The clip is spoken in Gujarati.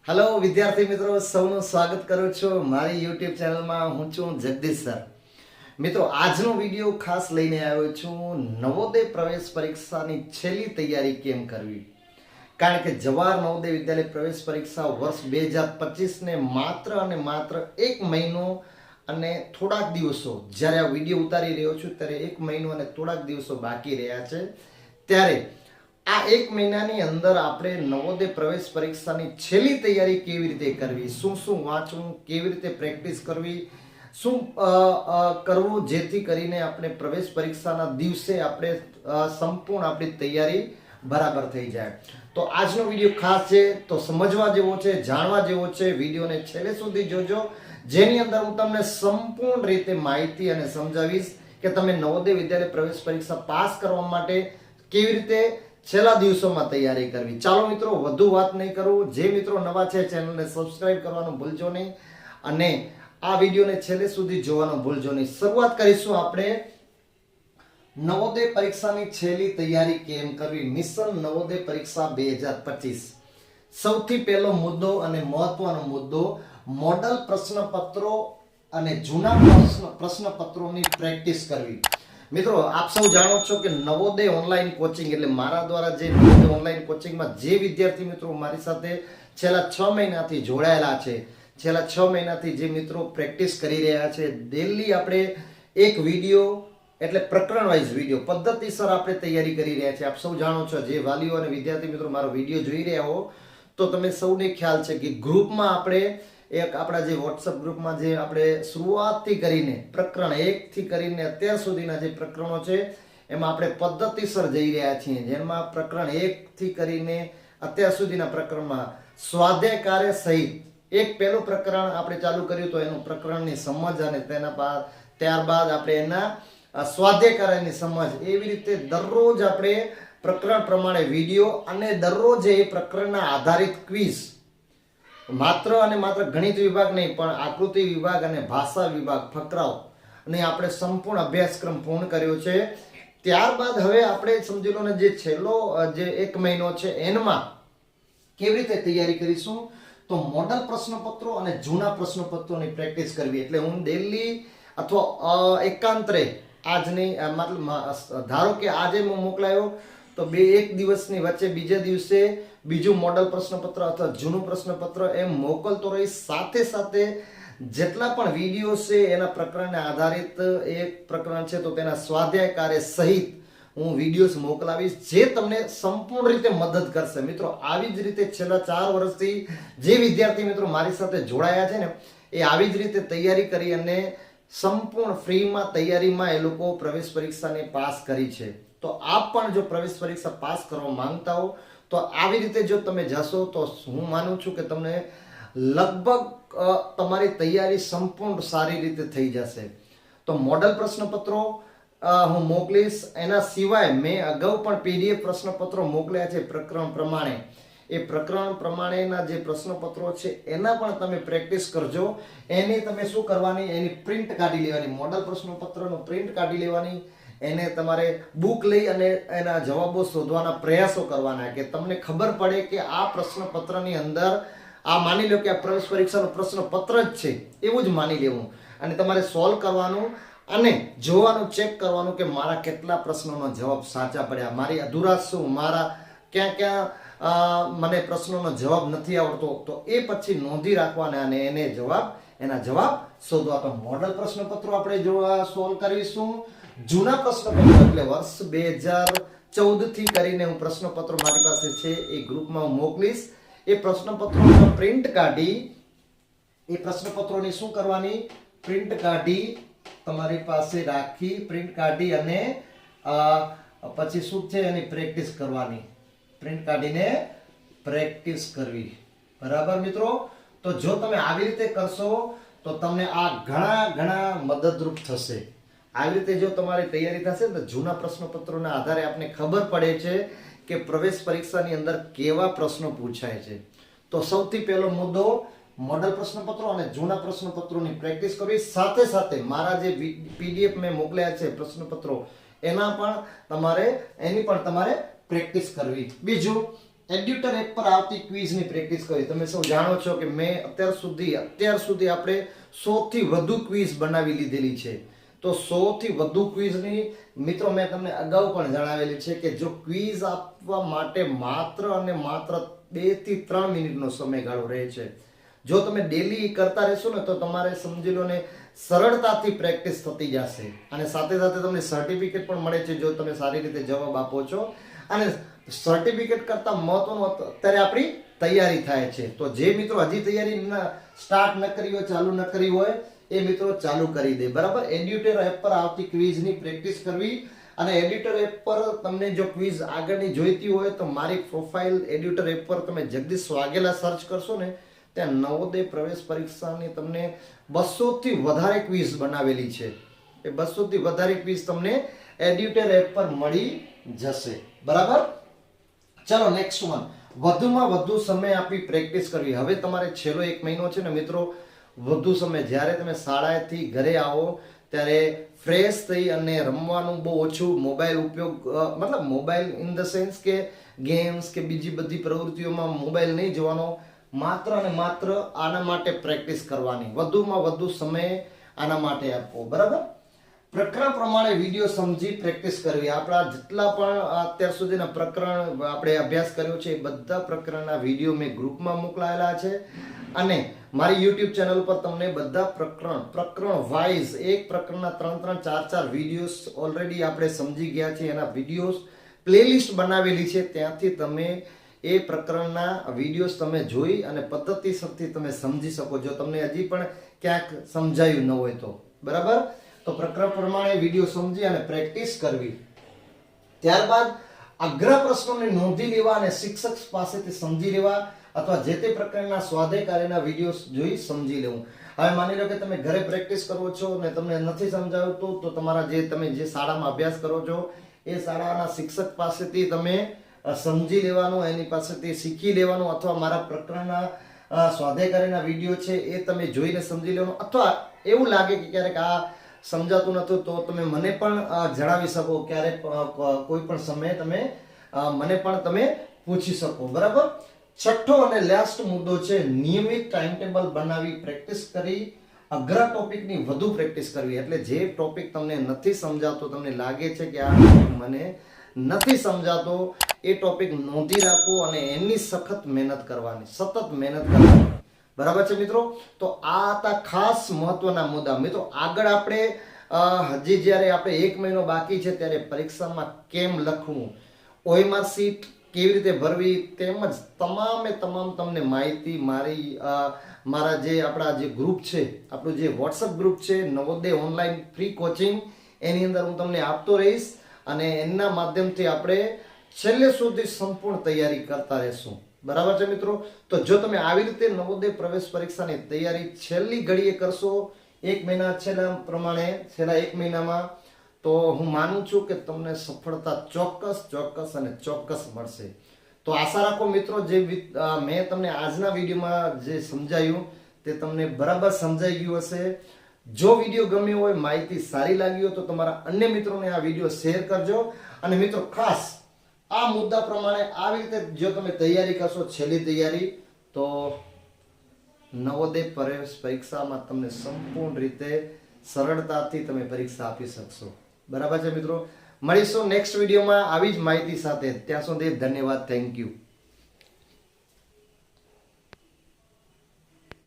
हेलो विद्यार्थी मित्रों સૌનું સ્વાગત કરું છું મારી YouTube ચેનલમાં હું છું જગદીશ સર। મિત્રો આજનો વિડિયો ખાસ લઈને આવ્યો છું નવોદય પ્રવેશ પરીક્ષાની છેલ્લી તૈયારી કેમ કરવી। કારણ કે જવાહર નવોદય વિદ્યાલય પ્રવેશ પરીક્ષા વર્ષ 2025 ને માત્ર અને માત્ર 1 મહિનો અને થોડાક દિવસો જ્યારે આ વિડિયો ઉતારી રહ્યો છું ત્યારે 1 મહિનો અને થોડાક દિવસો બાકી રહ્યા છે। ત્યારે આ 1 મહિનાની અંદર આપણે નવોદય પ્રવેશ પરીક્ષાની છેલ્લી તૈયારી કેવી રીતે કરવી, શું વાંચવું, કેવી રીતે પ્રેક્ટિસ કરવી, શું કરવું જેથી કરીને આપણે પ્રવેશ પરીક્ષાના દિવસે આપણે સંપૂર્ણ આપણી તૈયારી બરાબર થઈ જાય। તો આજનો વિડિયો ખાસ છે, તો સમજવા જેવો છે, જાણવા જેવો છે। વિડિયોને છેલ્લે સુધી જોજો, જેની અંદર હું તમને સંપૂર્ણ રીતે માહિતી અને સમજાવીશ કે તમે નવોદય વિદ્યાલય પ્રવેશ પરીક્ષા પાસ કરવા માટે કેવી રીતે છેલ્લા દિવસોમાં તૈયારી કરવી। ચાલો મિત્રો વધુ વાત નહીં કરું, જે મિત્રો નવા છે ચેનલને સબસ્ક્રાઇબ કરવાનું ભૂલજો નહીં અને આ વિડિયોને છેલ્લે સુધી જોવાનું ભૂલજો નહીં। શરૂઆત કરીશું આપણે નવોદય પરીક્ષાની છેલ્લી તૈયારી કેમ કરવી, મિશન નવોદય પરીક્ષા 2025। સૌથી પહેલો મુદ્દો અને મહત્વનો મુદ્દો મોડલ પ્રશ્નપત્રો અને જૂના પ્રશ્નપત્રોની પ્રેક્ટિસ કરવી। મિત્રો આપ સૌ જાણો છો કે નવોદય ઓનલાઈન કોચિંગ એટલે મારા દ્વારા જે નવોદય ઓનલાઈન કોચિંગમાં જે વિદ્યાર્થી મિત્રો મારી સાથે છેલ્લા 6 મહિનાથી જોડાયેલા છે, છેલ્લા 6 મહિનાથી જે મિત્રો પ્રેક્ટિસ કરી રહ્યા છે, ડેલી આપણે એક વિડિયો એટલે પ્રકરણ વાઇઝ વિડિયો પદ્ધતિસર આપણે તૈયારી કરી રહ્યા છે। આપ સૌ જાણો છો, જે વાલીઓ અને વિદ્યાર્થી મિત્રો મારો વિડિયો જોઈ રહ્યા હો તો તમે સૌને ખ્યાલ છે કે ગ્રુપમાં આપણે એક આપણા જે WhatsApp ગ્રુપમાં જે આપણે શરૂઆતથી કરીને પ્રકરણ 1 થી કરીને અત્યાર સુધીના જે પ્રકરણો છે એમાં આપણે પદ્ધતિસર જઈ રહ્યા છીએ। જેમાં પ્રકરણ 1 થી કરીને અત્યાર સુધીના પ્રકરણમાં સ્વાધ્યાય કાર્ય સહિત એક પહેલું પ્રકરણ આપણે ચાલુ કર્યું તો એનું પ્રકરણની સમજ અને ત્યારબાદ આપણે એના સ્વાધ્યાય કાર્યની સમજ, એવી રીતે દરરોજ આપણે પ્રકરણ પ્રમાણે વિડિયો અને દરરોજ એ પ્રકરણના આધારિત ક્વિઝ, માત્ર અને માત્ર ગણિત વિભાગ નહીં પણ આકૃતિ વિભાગ અને ભાષા વિભાગ, ફકરાઓ અને આપણે સંપૂર્ણ અભ્યાસક્રમ પૂર્ણ કર્યો છે। ત્યારબાદ હવે આપણે સમજી લો ને જે છેલ્લો જે 1 મહિનો છે એમાં કેવી રીતે તૈયારી કરીશું તો મોડલ પ્રશ્નપત્રો અને જૂના પ્રશ્નપત્રોની પ્રેક્ટિસ કરવી। એટલે હું ડેલી અથવા એકાંતરે આજની મતલબ ધારો કે આજે હું મોકલાયો તો એક દિવસની વચ્ચે બીજા દિવસે બીજું મોડલ પ્રશ્નપત્ર અથવા જૂનું પ્રશ્નપત્ર એમ મોકલતો રહીશ। સાથે સાથે જેટલા પણ વિડીયો છે એના પ્રકરણને આધારિત એક પ્રકરણ છે તો તેના સ્વાધ્યાય કાર્ય સહિત હું વિડીયોઝ મોકલાવીશ, જે તમને સંપૂર્ણ રીતે મદદ કરશે। મિત્રો આવી જ રીતે છેલ્લા 4 વર્ષથી જે વિદ્યાર્થી મિત્રો મારી સાથે જોડાયા છે ને એ આવી જ રીતે તૈયારી કરી અને સંપૂર્ણ ફ્રીમાં તૈયારીમાં એ લોકો પ્રવેશ પરીક્ષાને પાસ કરી છે। તો આપ પણ જો પ્રવેશ પરીક્ષા પાસ કરવા માંગતા હો તો આવી રીતે જો તમે જશો તો હું માનું છું કે તમને લગભગ તમારી તૈયારી સંપૂર્ણ સારી રીતે થઈ જશે। તો મોડલ પ્રશ્નપત્રો હું મોકલીશ, એના સિવાય મેં અગાઉ પણ PDF પ્રશ્નપત્રો મોકલ્યા છે પ્રકરણ પ્રમાણે। એ પ્રકરણ પ્રમાણેના જે પ્રશ્નપત્રો છે એના પણ તમે પ્રેક્ટિસ કરજો। એની તમે શું કરવાની, એની પ્રિન્ટ કાઢી લેવાની, મોડલ પ્રશ્નપત્રનો પ્રિન્ટ કાઢી લેવાની, એને તમારે બુક લઈ અને એના જવાબો શોધવાના પ્રયાસો કરવાના કે તમને ખબર પડે કે આ પ્રશ્નપત્રની અંદર આ માની લો કે આ પ્રવેશ પરીક્ષાનું પ્રશ્નપત્ર જ છે એવું જ માની લેવું અને તમારે સોલ્વ કરવાનું અને જોવાનું, ચેક કરવાનું કે મારા કેટલા પ્રશ્નોનો જવાબ સાચા પડ્યા, મારી અધૂરાશ શું, મારા ક્યાં મને પ્રશ્નોનો જવાબ નથી આવડતો, તો એ પછી નોંધી રાખવાના અને એના જવાબ શોધવા। તો મોડલ પ્રશ્નપત્રો આપણે સોલ્વ કરીશું। જૂના પ્રશ્નપત્રો એટલે વર્ષ 2014 થી કરીને હું પ્રશ્નપત્રો મારી પાસે છે એ ગ્રુપમાં હું મોકલીશ। એ પ્રશ્નપત્રોનો પ્રિન્ટ કાઢી, એ પ્રશ્નપત્રોની શું કરવાની, પ્રિન્ટ કાઢી તમારી પાસે રાખી, પ્રિન્ટ કાઢી અને પછી શું છે એની પ્રેક્ટિસ કરવાની, પ્રિન્ટ કાઢીને પ્રેક્ટિસ કરવી। બરાબર મિત્રો, તો જો તમે આવી રીતે કરશો તો તમને આ ઘણા મદદરૂપ થશે। આવી રીતે જો તમારી તૈયારી થશે તો જૂના પ્રશ્નપત્રોના આધારે આપને ખબર પડે છે કે પ્રવેશ પરીક્ષાની અંદર કેવા પ્રશ્નો પૂછાય છે। તો સૌથી પહેલો મુદ્દો મોડલ પ્રશ્નપત્રો અને જૂના પ્રશ્નપત્રોની પ્રેક્ટિસ કરવી। સાથે સાથે મારા જે PDF મેં મોકલ્યા છે પ્રશ્નપત્રો એની પણ તમારે પ્રેક્ટિસ કરવી। બીજું એડ્યુટર એપ પર આવતી ક્વિઝની પ્રેક્ટિસ કરી. તમે સૌ જાણો છો કે મેં અત્યાર સુધી આપણે 100 થી વધુ ક્વિઝ બનાવી લીધેલી છે. તો 100 થી વધુ ક્વિઝની મિત્રો મેં તમને અગાઉ પણ જણાવેલી છે કે જો ક્વિઝ આપવા માટે માત્ર અને માત્ર 2 થી 3 મિનિટનો સમયગાળો રહે છે. જો તમે ડેલી કરતા રહેશો ને તો તમારે સમજી લો ને સરળતાથી પ્રેક્ટિસ થતી જશે અને સાથે સાથે તમને સર્ટિફિકેટ પણ મળે છે જો તમે સારી રીતે જવાબ આપો છો. અને સર્ટિફિકેટ કરતા મહત્વનું અત્યારે આપણી તૈયારી થાય છે. તો જે મિત્રો હજી તૈયારી સ્ટાર્ટ ન કરી હોય, ચાલુ ન કરી હોય, એ મિત્રો ચાલુ કરી દે. બરાબર, એડ્યુટર એપ પર આવતી ક્વિઝની પ્રેક્ટિસ કરવી. અને એડ્યુટર એપ પર તમને જો ક્વિઝ આગળની જોઈતી હોય તો મારી પ્રોફાઇલ એડ્યુટર એપ પર તમે જગદીશ વાઘેલા સર્ચ કરશો ને ત્યાં નવોદય પ્રવેશ પરીક્ષાની તમને 200 થી વધારે ક્વિઝ બનાવેલી છે. એ 200 થી વધારે ક્વિઝ તમને એડ્યુટર એપ પર મળી જશે. બરાબર, ચલો નેક્સ્ટ વન. વધુમાં વધુ સમય આપી પ્રેક્ટિસ કરવી. હવે તમારે છેલ્લો 1 મહિનો છે ને મિત્રો, વધુ સમય જ્યારે તમે શાળાએથી ઘરે આવો ત્યારે ફ્રેશ થઈ અને રમવાનું બહુ ઓછું, મોબાઈલ ઉપયોગ મતલબ મોબાઈલ ઇન ધ સેન્સ કે ગેમ્સ કે બીજી બધી પ્રવૃત્તિઓમાં મોબાઈલ નહીં જોવાનો, માત્ર અને માત્ર આના માટે પ્રેક્ટિસ કરવાની. વધુમાં વધુ સમય આના માટે આપવો. બરાબર, પ્રકરણ પ્રમાણે વિડીયો સમજી પ્રેક્ટિસ કરવી. આપણા જેટલા પણ અત્યાર સુધીના પ્રકરણ આપણે અભ્યાસ કર્યો છે એ બધા પ્રકરણના વિડીયો મેં ગ્રુપમાં મોકલાયેલા છે અને મારી યુટ્યુબ ચેનલ પર તમને બધા પ્રકરણ વાઇઝ એક પ્રકરણના 3 4 વિડીયોઝ ઓલરેડી આપણે સમજી ગયા છે. એના વિડીયોઝ પ્લેલિસ્ટ બનાવેલી છે, ત્યાંથી તમે એ પ્રકરણના વિડીયોઝ તમે જોઈ અને પદ્ધતિસરથી તમે સમજી શકો. જો તમને હજી પણ ક્યાંક સમજાયું ન હોય તો. બરાબર, તો પ્રકરણ પ્રમાણે વિડીયો સમજી અને પ્રેક્ટિસ કરવી. ત્યારબાદ અઘરા પ્રશ્નોને નોંધી લેવા અને શિક્ષક પાસેથી સમજી લેવા અથવા જે તે પ્રકારના સ્વાધ્યાય કાર્યના વિડીયો જોઈ સમજી લેવું. હવે માની લો કે તમે ઘરે પ્રેક્ટિસ કરો છો અને તમને નથી સમજાવતું તો તમારા તમે જે શાળામાં અભ્યાસ કરો છો એ શાળાના શિક્ષક પાસેથી તમે સમજી લેવાનું, એની પાસેથી શીખી લેવાનું, અથવા મારા પ્રકરણના સ્વાધ્યાય કાર્યના વિડીયો છે એ તમે જોઈને સમજી લેવાનું. અથવા એવું લાગે કે ક્યારેક આ સમજાતું નથી તો તમે મને પણ જણાવી શકો. ક્યારેક કોઈ પણ સમયે તમે મને પણ તમે પૂછી શકો. બરાબર, છઠ્ઠો અને લાસ્ટ મુદ્દો છે નિયમિત ટાઈમ ટેબલ બનાવી પ્રેક્ટિસ કરી. અઘરા ટોપિકની વધુ પ્રેક્ટિસ કરવી. એટલે જે ટોપિક તમને નથી સમજાતો, તમને લાગે છે કે આ ટોપિક મને નથી સમજાતો, એ ટોપિક નોંધી રાખો અને એની સતત મહેનત કરવાની. બરાબર છે મિત્રો, તો આ હતા ખાસ મહત્વના મુદ્દા. મિત્રો આગળ આપણે હજી જ્યારે આપણે 1 મહિનો બાકી છે ત્યારે પરીક્ષામાં કેમ લખવું, OMR શીટ કેવી રીતે ભરવી, તેમજ તમામે તમામ તમને માહિતી મારા જે આપણા જે ગ્રુપ છે, આપણું જે વોટ્સઅપ ગ્રુપ છે નવોદય ઓનલાઈન ફ્રી કોચિંગ, એની અંદર હું તમને આપતો રહીશ અને એના માધ્યમથી આપણે છેલ્લે સુધી સંપૂર્ણ તૈયારી કરતા રહેશું. બરાબર છે મિત્રો, તો જો તમે આવી રીતે નવોદય પ્રવેશ પરીક્ષાની તૈયારી છેલ્લી ઘડીએ કરશો, 1 મહિના છેલ્લા 1 મહિનામાં, તો હું માનું છું કે તમને સફળતા ચોક્કસ અને ચોક્કસ મળશે. તો આશા રાખો મિત્રો, જે મેં તમને આજના વિડીયોમાં જે સમજાયું તે તમને બરાબર સમજાઈ ગયું હશે. જો વિડીયો ગમ્યો હોય, માહિતી સારી લાગી હોય તો તમારા અન્ય મિત્રોને આ વિડીયો શેર કરજો. અને મિત્રો ખાસ આ મુદ્દા પ્રમાણે આવી રીતે જો તમે તૈયારી કરશો, છેલ્લી તૈયારી, તો નવોદય પ્રવેશ પરીક્ષામાં તમને સંપૂર્ણ રીતે સરળતાથી તમે પરીક્ષા આપી શકશો. બરાબર છે મિત્રો, મળીશું નેક્સ્ટ વિડીયોમાં આવી જ માહિતી સાથે. ત્યાં સુધી ધન્યવાદ, થેન્ક યુ.